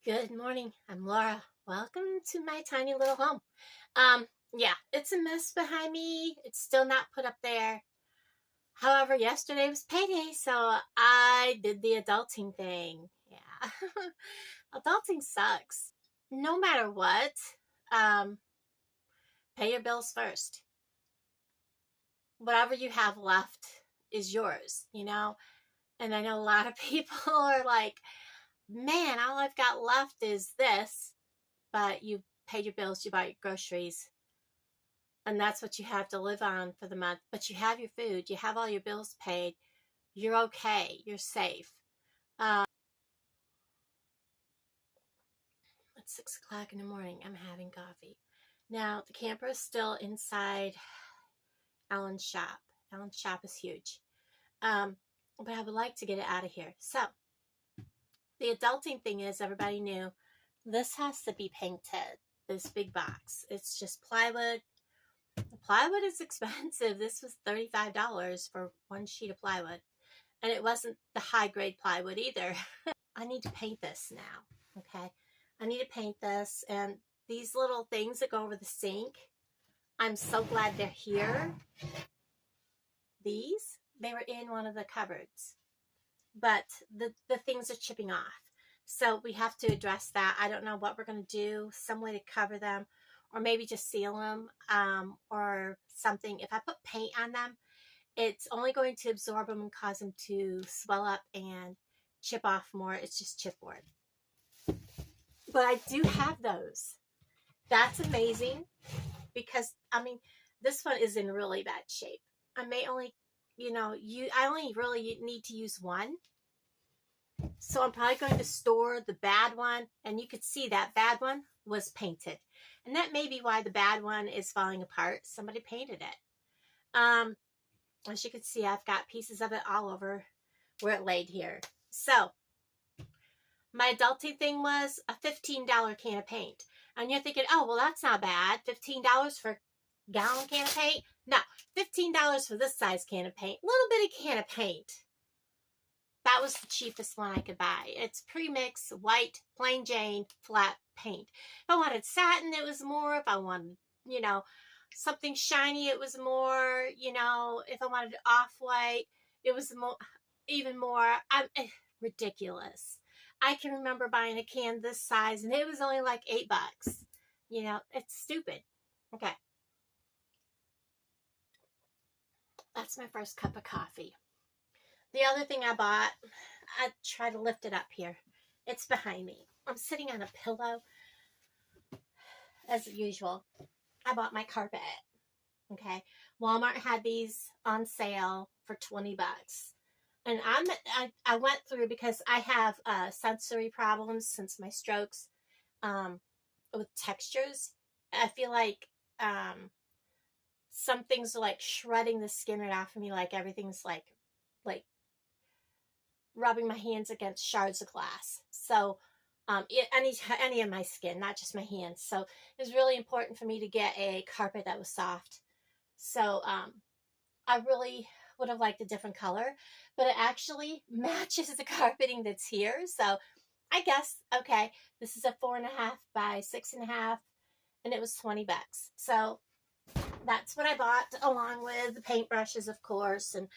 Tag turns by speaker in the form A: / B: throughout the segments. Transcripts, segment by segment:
A: Good morning. I'm Laura. Welcome to my tiny little home. Yeah, it's a mess behind me. It's still not put up there. However, yesterday was payday, so I did the adulting thing. Yeah. Adulting sucks. No matter what, um, pay your bills first. Whatever you have left is yours. And I know a lot of people are like, man, all I've got left is this. But you paid your bills, you bought your groceries, and that's what you have to live on for the month. But you have your food, you have all your bills paid, you're okay, you're safe. It's 6 o'clock in the morning. I'm having coffee. Now, the camper is still inside Alan's shop. Alan's shop is huge. But I would like to get it out of here. So, the adulting thing is, everybody knew this has to be painted. This big box. It's just plywood. The plywood is expensive. This was $35 for one sheet of plywood. And it wasn't the high grade plywood either. I need to paint this now. Okay. I need to paint this. And these little things that go over the sink, I'm so glad they're here. They were in one of the cupboards. But the things are chipping off. So we have to address that. I don't know what we're going to do. Some way to cover them. Or maybe just seal them, or something. If I put paint on them, it's only going to absorb them and cause them to swell up and chip off more. It's just chipboard. But I do have those. That's amazing because, this one is in really bad shape. I may only, I only really need to use one. So I'm probably going to store the bad one, and you could see that bad one was painted. And that may be why the bad one is falling apart. Somebody painted it. As you can see, I've got pieces of it all over where it laid here. So, my adulting thing was a $15 can of paint. And you're thinking, oh, well, that's not bad. $15 for a gallon can of paint? No, $15 for this size can of paint. Little bitty can of paint. That was the cheapest one I could buy. It's premix, white, plain Jane, flat paint. If I wanted satin, it was more. If I wanted, something shiny, it was more. If I wanted off-white, it was even more. Ridiculous. I can remember buying a can this size, and it was only like $8. It's stupid. Okay. That's my first cup of coffee. The other thing I bought, I try to lift it up here. It's behind me. I'm sitting on a pillow. As usual, I bought my carpet. Okay. Walmart had these on sale for $20. And I went through because I have sensory problems since my strokes with textures. I feel like some things are like shredding the skin right off of me, like everything's like rubbing my hands against shards of glass. So any of my skin, not just my hands. So it was really important for me to get a carpet that was soft. So I really would have liked a different color, but it actually matches the carpeting that's here. So I guess, okay, this is a 4.5 by 6.5, and it was $20. So that's what I bought, along with the paintbrushes, of course, and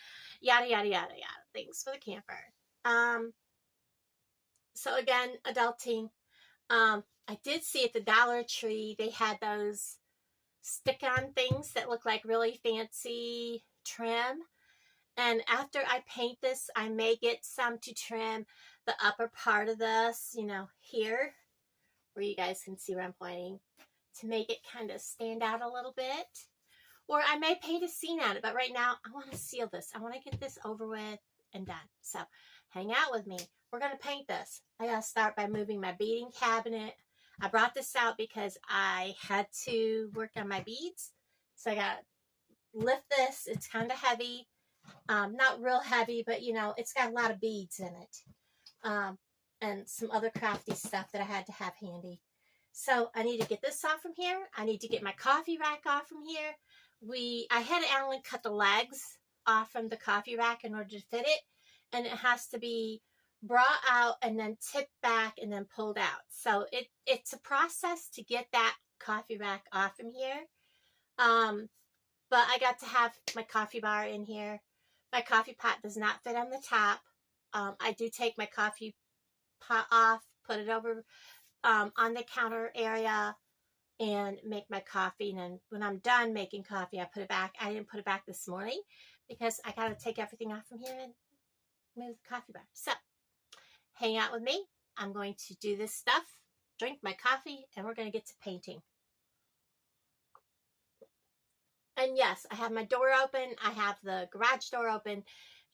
A: yada, yada, yada, yada, things for the camper. So again, adulting. I did see at the Dollar Tree, they had those stick-on things that look like really fancy trim. And after I paint this, I may get some to trim the upper part of this, here, where you guys can see where I'm pointing, to make it kind of stand out a little bit. Or I may paint a scene on it, but right now I want to seal this. I want to get this over with and done. So hang out with me. We're going to paint this. I got to start by moving my beading cabinet. I brought this out because I had to work on my beads. So I got to lift this. It's kind of heavy. Not real heavy, but it's got a lot of beads in it. And some other crafty stuff that I had to have handy. So I need to get this off from here. I need to get my coffee rack off from here. I had Alan cut the legs off from the coffee rack in order to fit it. And it has to be brought out and then tipped back and then pulled out. So it's a process to get that coffee rack off from here. But I got to have my coffee bar in here. My coffee pot does not fit on the top. I do take my coffee pot off, put it over on the counter area, and make my coffee. And then when I'm done making coffee, I put it back. I didn't put it back this morning because I got to take everything off from here and move the coffee bar. So hang out with me. I'm going to do this stuff, drink my coffee, and we're going to get to painting. And yes, I have my door open. I have the garage door open,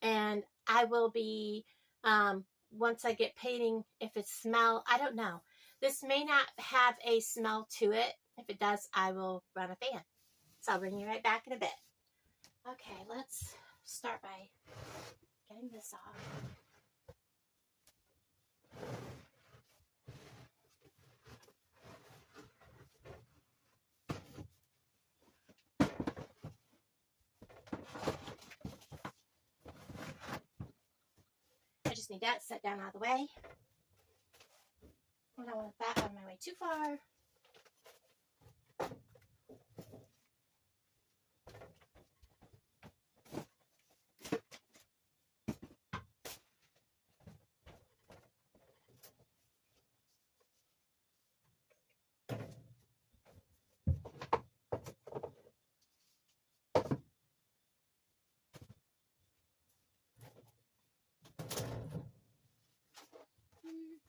A: and I will be, once I get painting, if it smells, I don't know. This may not have a smell to it. If it does, I will run a fan. So I'll bring you right back in a bit. Okay, let's start by getting this off. I just need that set down out of the way. I don't want that on my way too far.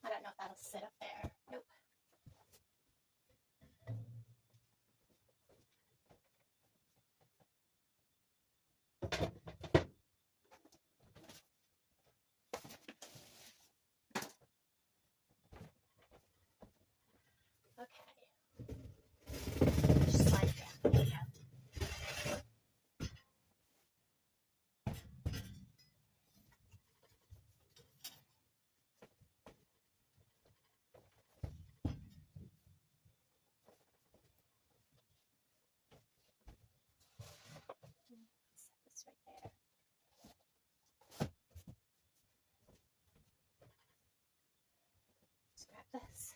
A: I don't know if that'll sit up there. Nope. Okay. Just slide it down. There we go. Set this right there. Let's grab this.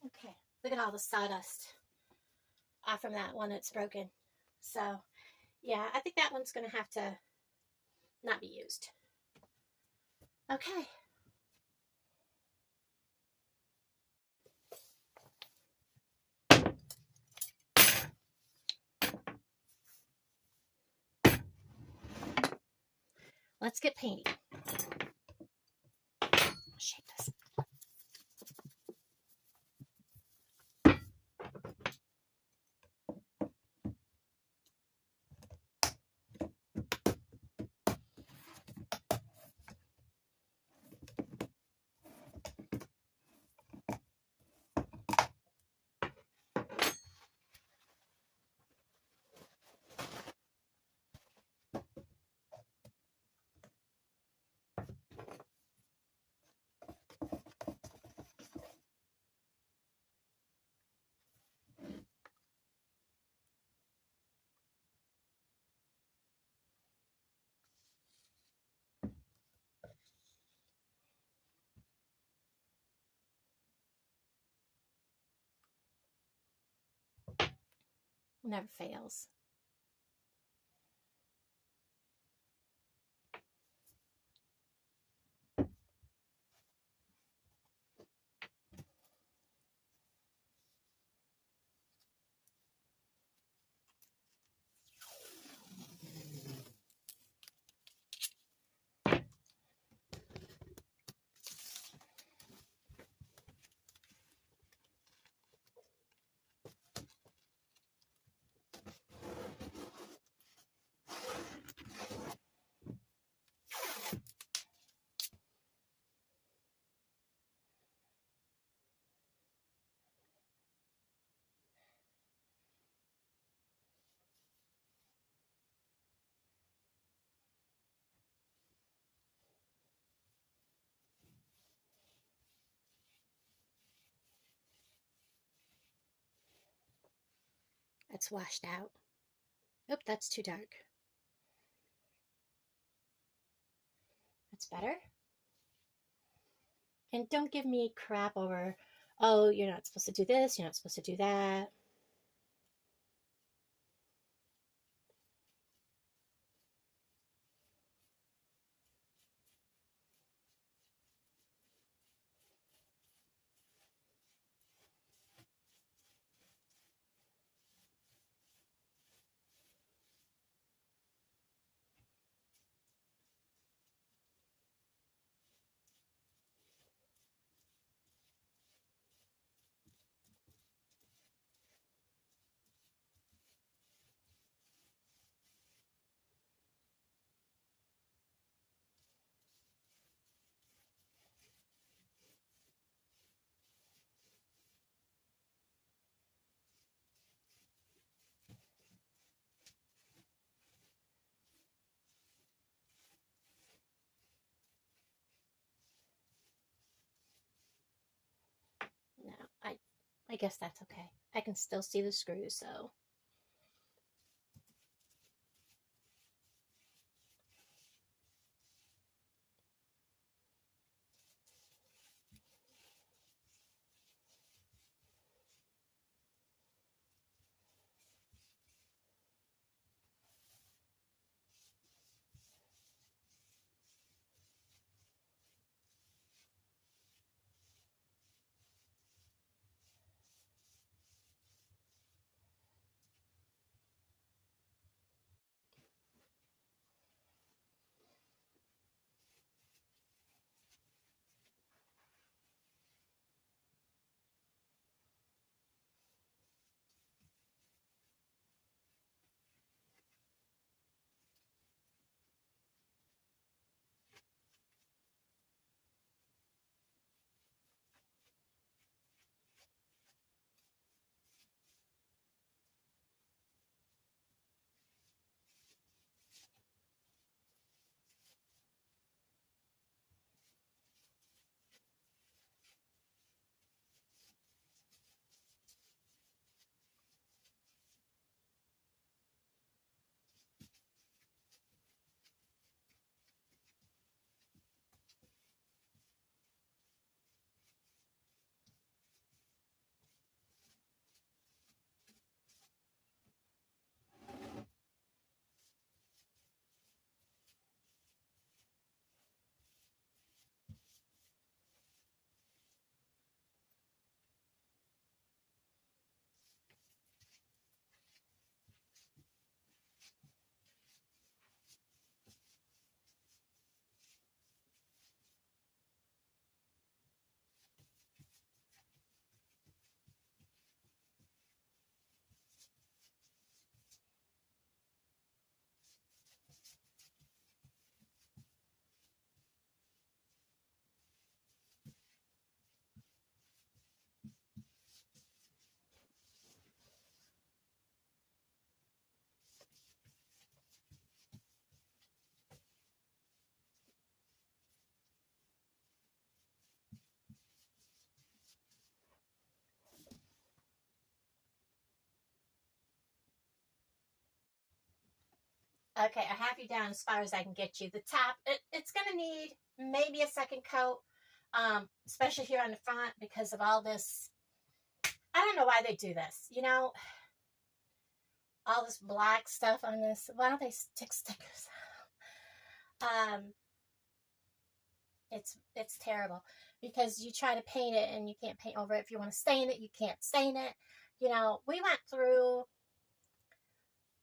A: Okay, look at all the sawdust off from that one that's broken. So, yeah, I think that one's going to have to not be used. Okay. Let's get painting. I'll shape this. Never fails. That's washed out. Oop, that's too dark. That's better. And don't give me crap over, oh, you're not supposed to do this, you're not supposed to do that. No, I guess that's okay. I can still see the screws, so. Okay, I have you down as far as I can get you. The top, it's going to need maybe a second coat, especially here on the front because of all this. I don't know why they do this. You know, all this black stuff on this. Why don't they stick stickers? It's terrible because you try to paint it and you can't paint over it. If you want to stain it, you can't stain it. You know, we went through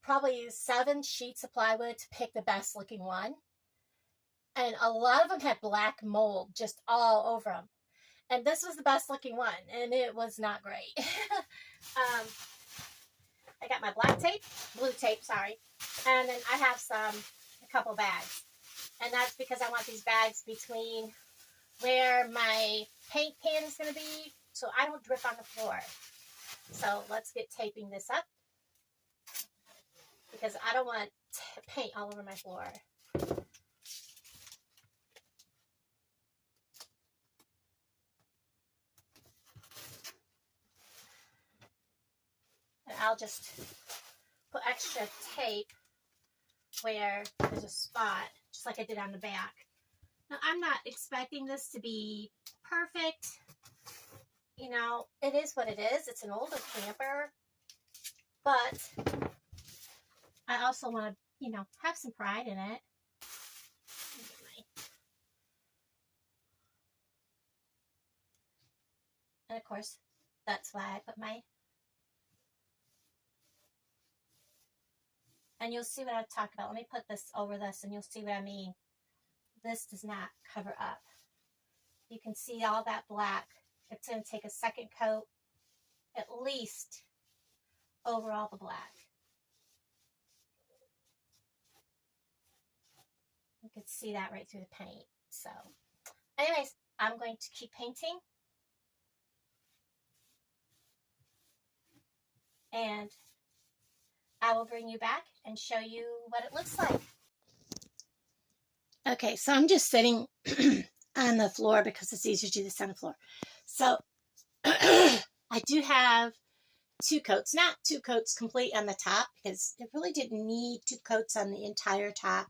A: probably 7 sheets of plywood to pick the best looking one. And a lot of them had black mold just all over them. And this was the best looking one, and it was not great. I got my black tape, blue tape, sorry. And then I have a couple bags. And that's because I want these bags between where my paint pan is going to be so I don't drip on the floor. So let's get taping this up because I don't want paint all over my floor. I'll just put extra tape where there's a spot, just like I did on the back. Now, I'm not expecting this to be perfect. You know, it is what it is. It's an older camper. But I also want to, you know, have some pride in it. And of course, that's why I put my... And you'll see what I talk about. Let me put this over this and you'll see what I mean. This does not cover up. You can see all that black. It's going to take a second coat, at least, over all the black. You can see that right through the paint. So, anyways, I'm going to keep painting. And I will bring you back and show you what it looks like. Okay, so I'm just sitting on the floor because it's easier to do this on the floor. So I do have 2 coats, not 2 coats complete on the top because it really didn't need 2 coats on the entire top.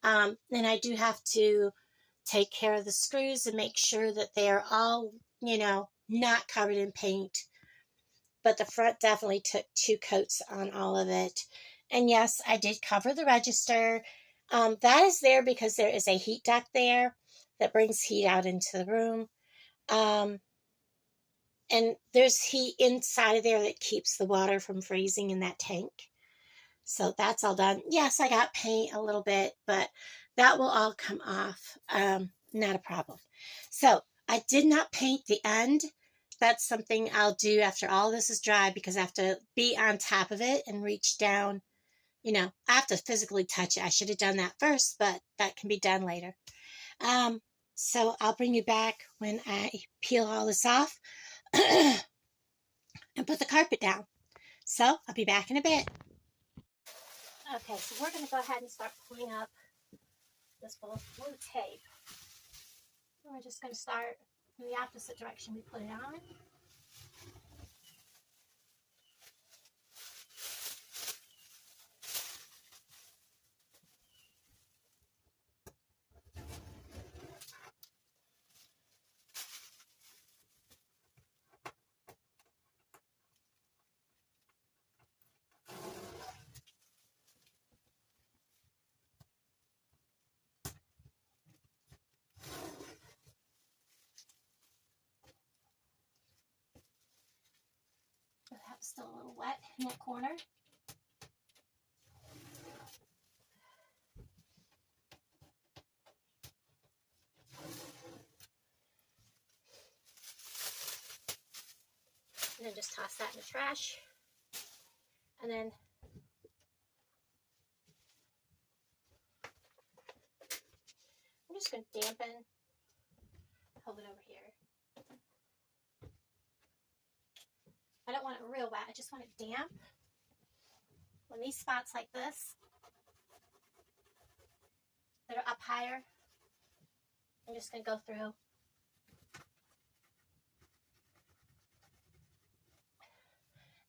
A: And I do have to take care of the screws and make sure that they're all, you know, not covered in paint. But the front definitely took 2 coats on all of it. And yes, I did cover the register. That is there because there is a heat duct there that brings heat out into the room. And there's heat inside of there that keeps the water from freezing in that tank. So that's all done. Yes, I got paint a little bit, but that will all come off. Not a problem. So I did not paint the end. That's something I'll do after all this is dry because I have to be on top of it and reach down. You know, I have to physically touch it. I should have done that first, but that can be done later. So I'll bring you back when I peel all this off and put the carpet down. So I'll be back in a bit. Okay, so we're going to go ahead and start pulling up this blue tape. And we're just going to start in the opposite direction we put it on. That's still a little wet in that corner. And then just toss that in the trash. And then I'm just going to dampen, hold it over here. I don't want it real wet, I just want it damp. When these spots like this, that are up higher, I'm just going to go through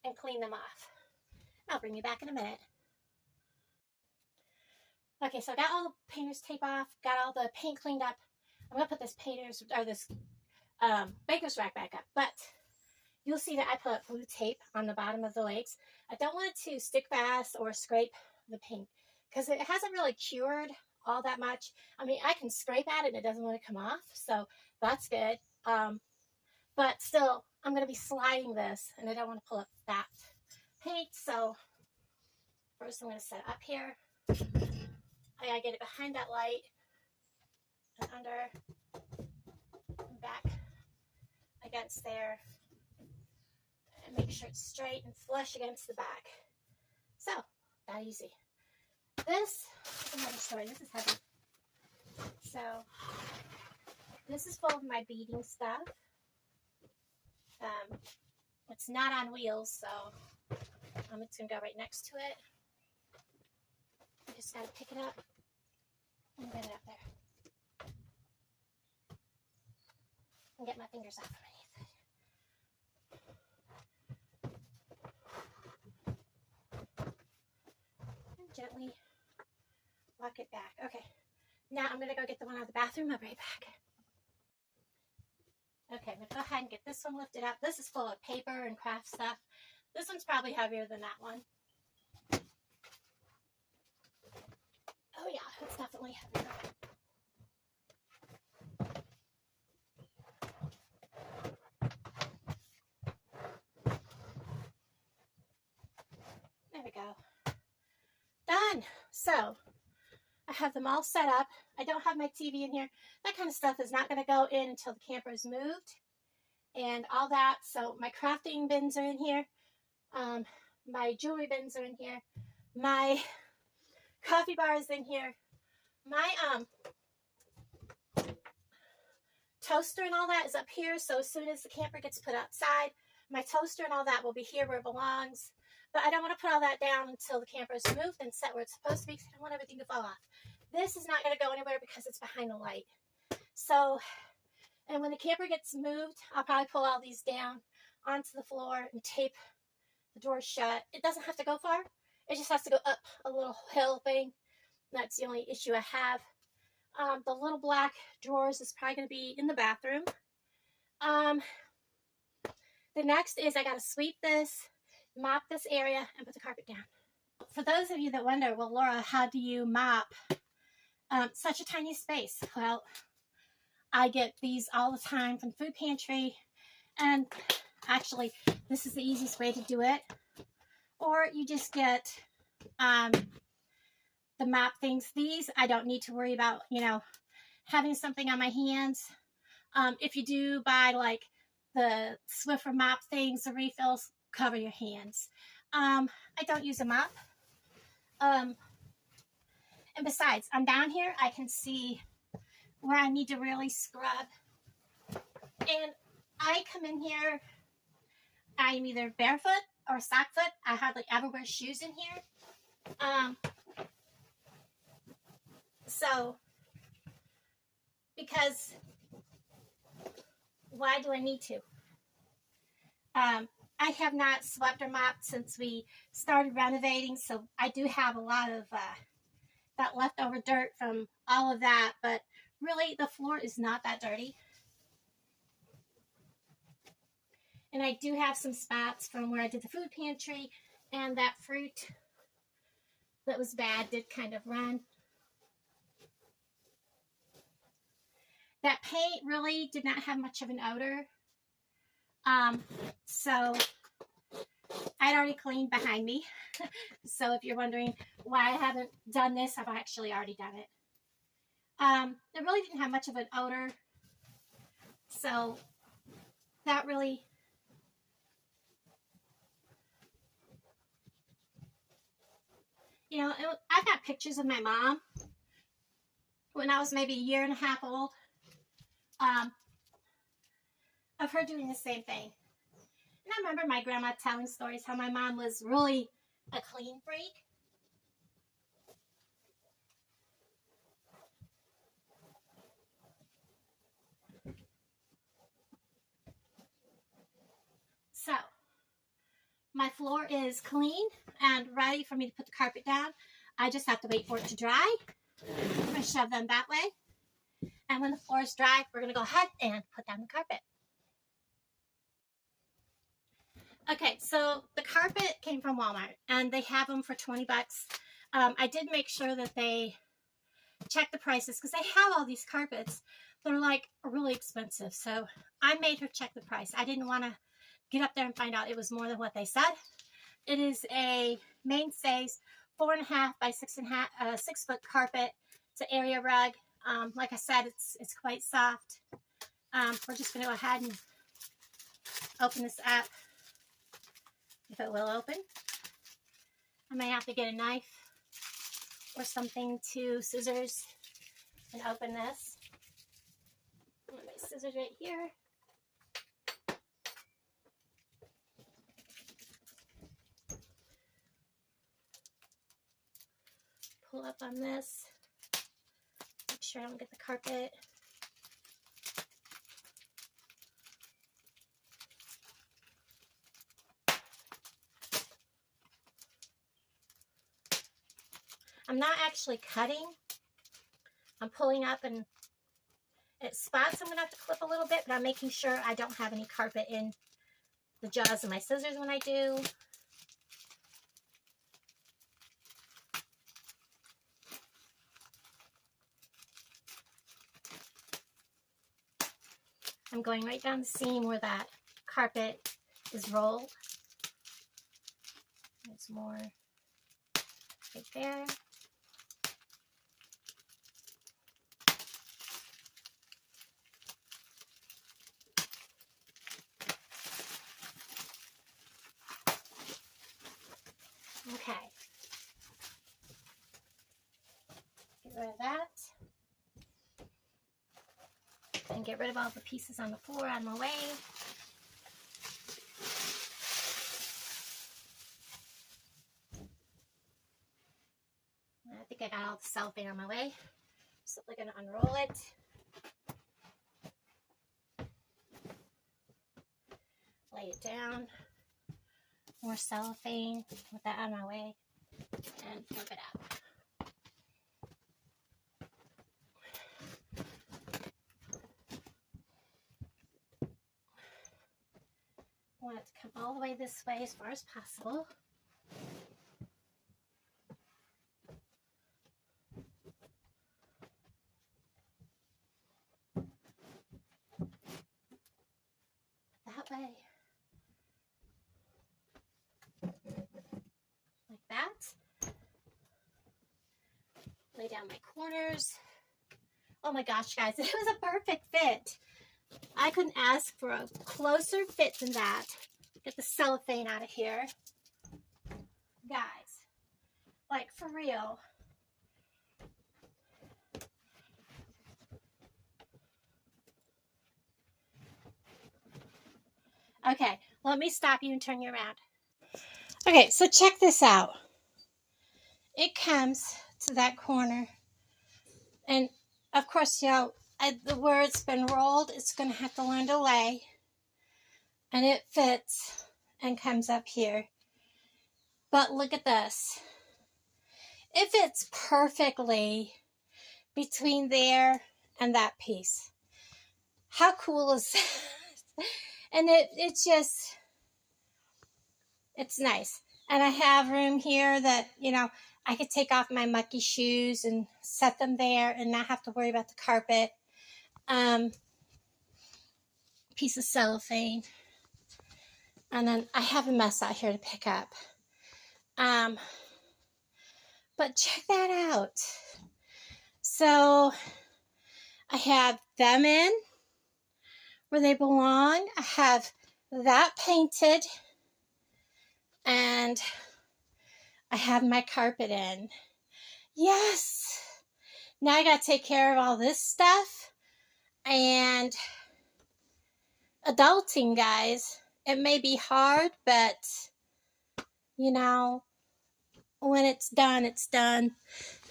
A: and clean them off. I'll bring you back in a minute. Okay, so I got all the painter's tape off, got all the paint cleaned up. I'm going to put this baker's rack back up, but you'll see that I put blue tape on the bottom of the legs. I don't want it to stick fast or scrape the paint because it hasn't really cured all that much. I mean, I can scrape at it and it doesn't want to come off, so that's good. But still, I'm going to be sliding this and I don't want to pull up that paint. So first I'm going to set it up here. I got to get it behind that light and under and back against there. And make sure it's straight and flush against the back. So, that easy. This is another story. This is heavy. So, this is full of my beading stuff. It's not on wheels, so it's going to go right next to it. I just got to pick it up and get it up there. And get my fingers off underneath it. gently walk it back. Okay, now I'm going to go get the one out of the bathroom. I'll be right back. Okay, I'm going to go ahead and get this one lifted up. This is full of paper and craft stuff. This one's probably heavier than that one. Oh yeah, it's definitely heavier. There we go. Done. So, I have them all set up. I don't have my TV in here. That kind of stuff is not going to go in until the camper is moved and all that. So my crafting bins are in here. My jewelry bins are in here. My coffee bar is in here. My toaster and all that is up here. So as soon as the camper gets put outside, my toaster and all that will be here where it belongs. But I don't want to put all that down until the camper is moved and set where it's supposed to be because I don't want everything to fall off. This is not going to go anywhere because it's behind the light. So, and when the camper gets moved, I'll probably pull all these down onto the floor and tape the doors shut. It doesn't have to go far. It just has to go up a little hill thing. That's the only issue I have. The little black drawers is probably going to be in the bathroom. The next is I got to sweep this, mop this area, and put the carpet down. For those of you that wonder, well, Laura, how do you mop such a tiny space? Well, I get these all the time from the food pantry, and actually, this is the easiest way to do it. Or you just get the mop things. These, I don't need to worry about, you know, having something on my hands. If you do buy, like, the Swiffer mop things, the refills, cover your hands. I don't use a mop. And besides, I'm down here, I can see where I need to really scrub. And I come in here, I'm either barefoot or sock foot. I hardly ever wear shoes in here. So, because why do I need to? I have not swept or mopped since we started renovating, so I do have a lot of that leftover dirt from all of that, but really the floor is not that dirty. And I do have some spots from where I did the food pantry, and that fruit that was bad did kind of run. That paint really did not have much of an odor. So I'd already cleaned behind me. So if you're wondering why I haven't done this, I've actually already done it. It really didn't have much of an odor. So that really, you know, I've got pictures of my mom when I was maybe a year and a half old. Of her doing the same thing. And I remember my grandma telling stories how my mom was really a clean freak. So, my floor is clean and ready for me to put the carpet down. I just have to wait for it to dry. I'm going to shove them that way. And when the floor is dry, we're going to go ahead and put down the carpet. Okay, so the carpet came from Walmart, and they have them for 20 bucks. I did make sure that they checked the prices, because they have all these carpets. They're, like, really expensive. So I made her check the price. I didn't want to get up there and find out it was more than what they said. It is a mainstays 4.5 by 6 foot carpet. It's an area rug. Like I said, it's quite soft. We're just going to go ahead and open this up. If it will open. I may have to get a knife or something to scissors and open this. My scissors right here. Pull up on this. Make sure I don't get the carpet. I'm not actually cutting. I'm pulling up, and at spots I'm going to have to clip a little bit, but I'm making sure I don't have any carpet in the jaws of my scissors when I do. I'm going right down the seam where that carpet is rolled. There's more right there. Okay. Get rid of that. And get rid of all the pieces on the floor out of my way. I think I got all the cellophane on my way. Simply going to unroll it. Lay it down. More cellophane with that out of my way. And flip it out. I want it to come all the way this way as far as possible. That way. Like that. Lay down my corners. Oh my gosh, guys, it was a perfect fit. I couldn't ask for a closer fit than that. Get the cellophane out of here. Guys, like for real. Okay, let me stop you and turn you around. Okay, so check this out. It comes to that corner. And of course, you know, where it's been rolled, it's going to have to learn to lay. And it fits and comes up here. But look at this. It fits perfectly between there and that piece. How cool is that? And it's just, it's nice. And I have room here that, you know, I could take off my mucky shoes and set them there and not have to worry about the carpet. Piece of cellophane. And then I have a mess out here to pick up. But check that out. So I have them in where they belong. I have that painted. And I have my carpet in. Yes. Now I got to take care of all this stuff. And adulting, guys. It may be hard, but, you know, when it's done, it's done.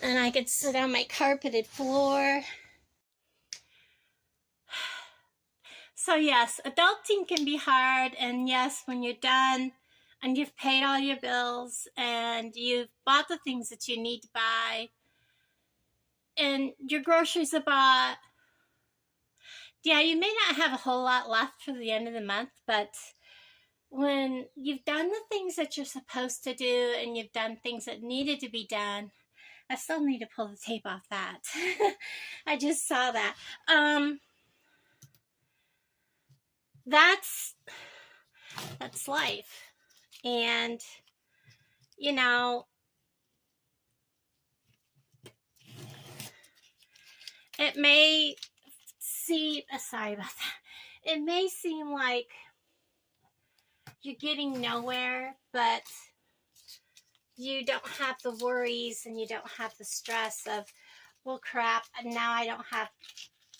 A: And I can sit on my carpeted floor. So yes, adulting can be hard. And yes, when you're done and you've paid all your bills and you've bought the things that you need to buy and your groceries are bought, yeah, you may not have a whole lot left for the end of the month, but when you've done the things that you're supposed to do and you've done things that needed to be done, I still need to pull the tape off that. I just saw that. That's life. And, you know, it may seem, sorry about that. It may seem like you're getting nowhere, but you don't have the worries and you don't have the stress of, well, crap, now I don't have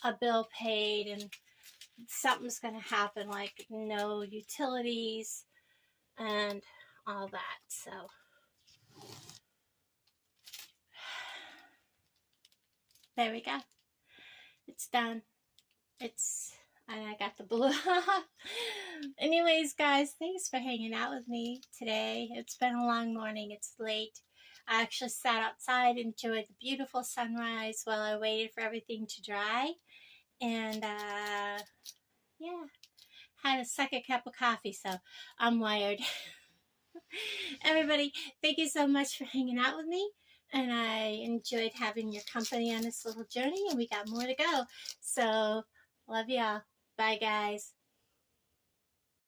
A: a bill paid and something's going to happen, like no utilities and all that. So there we go. It's done. And I got the blue. Anyways, guys, thanks for hanging out with me today. It's been a long morning. It's late. I actually sat outside, enjoyed the beautiful sunrise while I waited for everything to dry. And yeah, had a second cup of coffee, so I'm wired. Everybody, thank you so much for hanging out with me. And I enjoyed having your company on this little journey, and we got more to go. So, love y'all. Bye, guys.